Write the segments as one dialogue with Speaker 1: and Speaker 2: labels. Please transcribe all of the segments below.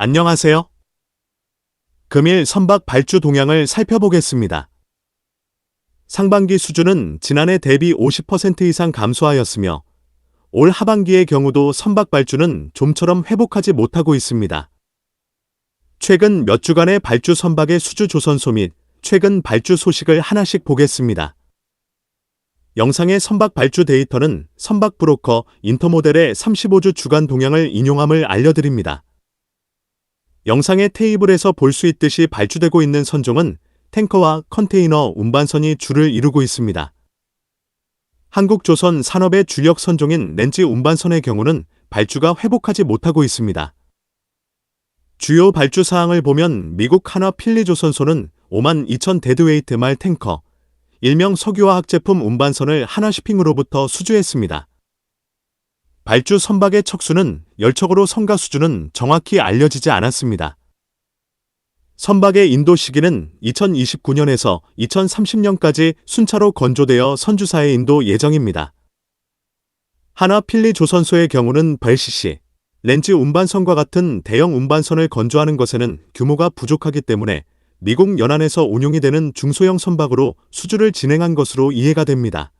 Speaker 1: 안녕하세요. 금일 선박 발주 동향을 살펴보겠습니다. 상반기 수주는 지난해 대비 50% 이상 감소하였으며 올 하반기의 경우도 선박 발주는 좀처럼 회복하지 못하고 있습니다. 최근 몇 주간의 발주 선박의 수주 조선소 및 최근 발주 소식을 하나씩 보겠습니다. 영상의 선박 발주 데이터는 선박 브로커 인터모델의 35주 주간 동향을 인용함을 알려드립니다. 영상의 테이블에서 볼 수 있듯이 발주되고 있는 선종은 탱커와 컨테이너 운반선이 주를 이루고 있습니다. 한국조선 산업의 주력 선종인 렌지 운반선의 경우는 발주가 회복하지 못하고 있습니다. 주요 발주 사항을 보면 미국 하나 필리조선소는 52,000 데드웨이트 말 탱커, 일명 석유화학 제품 운반선을 하나시핑으로부터 수주했습니다. 발주 선박의 척수는 열척으로 성가 수주는 정확히 알려지지 않았습니다. 선박의 인도 시기는 2029년에서 2030년까지 순차로 건조되어 선주사에 인도 예정입니다. 하나 필리 조선소의 경우는 벨CC, 렌지 운반선과 같은 대형 운반선을 건조하는 것에는 규모가 부족하기 때문에 미국 연안에서 운용이 되는 중소형 선박으로 수주를 진행한 것으로 이해가 됩니다.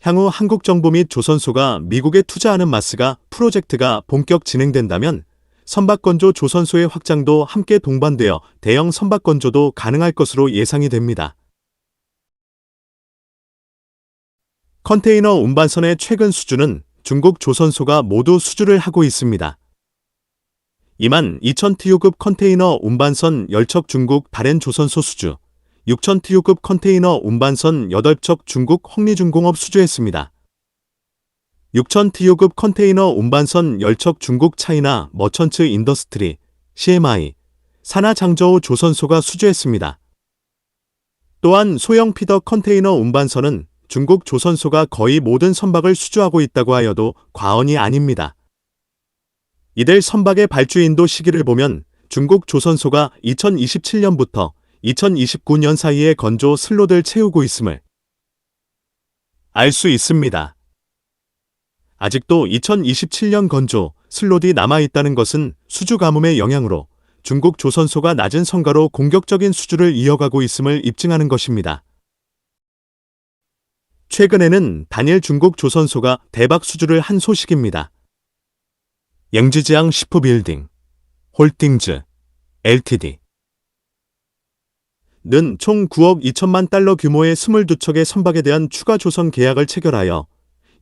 Speaker 1: 향후 한국 정부 및 조선소가 미국에 투자하는 마스가 프로젝트가 본격 진행된다면 선박건조 조선소의 확장도 함께 동반되어 대형 선박건조도 가능할 것으로 예상이 됩니다. 컨테이너 운반선의 최근 수주는 중국 조선소가 모두 수주를 하고 있습니다. 22,000TU급 컨테이너 운반선 10척 중국 다롄 조선소 수주, 6,000TU급 컨테이너 운반선 8척 중국 홍리중공업 수주했습니다. 6,000TU급 컨테이너 운반선 10척 중국 차이나 머천츠 인더스트리, CMI, 산하장저우 조선소가 수주했습니다. 또한 소형 피더 컨테이너 운반선은 중국 조선소가 거의 모든 선박을 수주하고 있다고 하여도 과언이 아닙니다. 이들 선박의 발주 인도 시기를 보면 중국 조선소가 2027년부터 2029년 사이에 건조 슬롯을 채우고 있음을 알 수 있습니다. 아직도 2027년 건조 슬롯이 남아있다는 것은 수주 가뭄의 영향으로 중국 조선소가 낮은 성가로 공격적인 수주를 이어가고 있음을 입증하는 것입니다. 최근에는 단일 중국 조선소가 대박 수주를 한 소식입니다. 영지지항 시프빌딩, 홀딩즈, LTD 는 총 9억 2천만 달러 규모의 22척의 선박에 대한 추가 조선 계약을 체결하여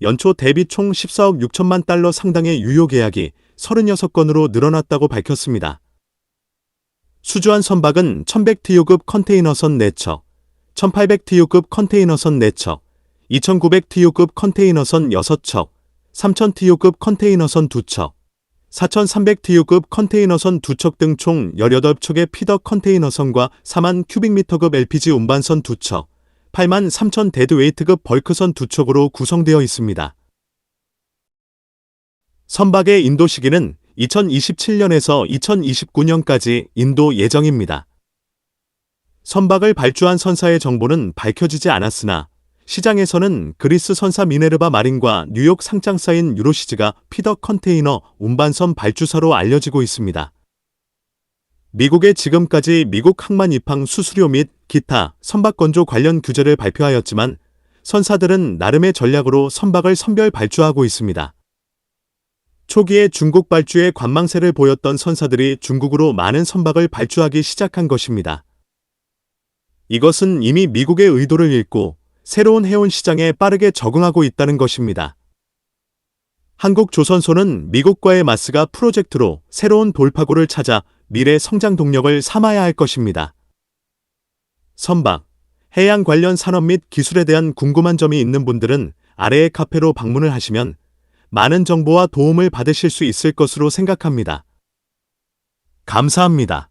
Speaker 1: 연초 대비 총 14억 6천만 달러 상당의 유효 계약이 36건으로 늘어났다고 밝혔습니다. 수주한 선박은 1100TU급 컨테이너선 4척, 1800TU급 컨테이너선 4척, 2900TU급 컨테이너선 6척, 3000TU급 컨테이너선 2척, 4300TU급 컨테이너선 2척 등 총 18척의 피더 컨테이너선과 4만 큐빅미터급 LPG 운반선 2척, 8만 3천 데드웨이트급 벌크선 2척으로 구성되어 있습니다. 선박의 인도 시기는 2027년에서 2029년까지 인도 예정입니다. 선박을 발주한 선사의 정보는 밝혀지지 않았으나 시장에서는 그리스 선사 미네르바 마린과 뉴욕 상장사인 유로시즈가 피더 컨테이너 운반선 발주사로 알려지고 있습니다. 미국의 지금까지 미국 항만 입항 수수료 및 기타 선박 건조 관련 규제를 발표하였지만 선사들은 나름의 전략으로 선박을 선별 발주하고 있습니다. 초기에 중국 발주에 관망세를 보였던 선사들이 중국으로 많은 선박을 발주하기 시작한 것입니다. 이것은 이미 미국의 의도를 읽고 새로운 해운 시장에 빠르게 적응하고 있다는 것입니다. 한국조선소는 미국과의 마스가 프로젝트로 새로운 돌파구를 찾아 미래 성장 동력을 삼아야 할 것입니다. 선박, 해양 관련 산업 및 기술에 대한 궁금한 점이 있는 분들은 아래의 카페로 방문을 하시면 많은 정보와 도움을 받으실 수 있을 것으로 생각합니다. 감사합니다.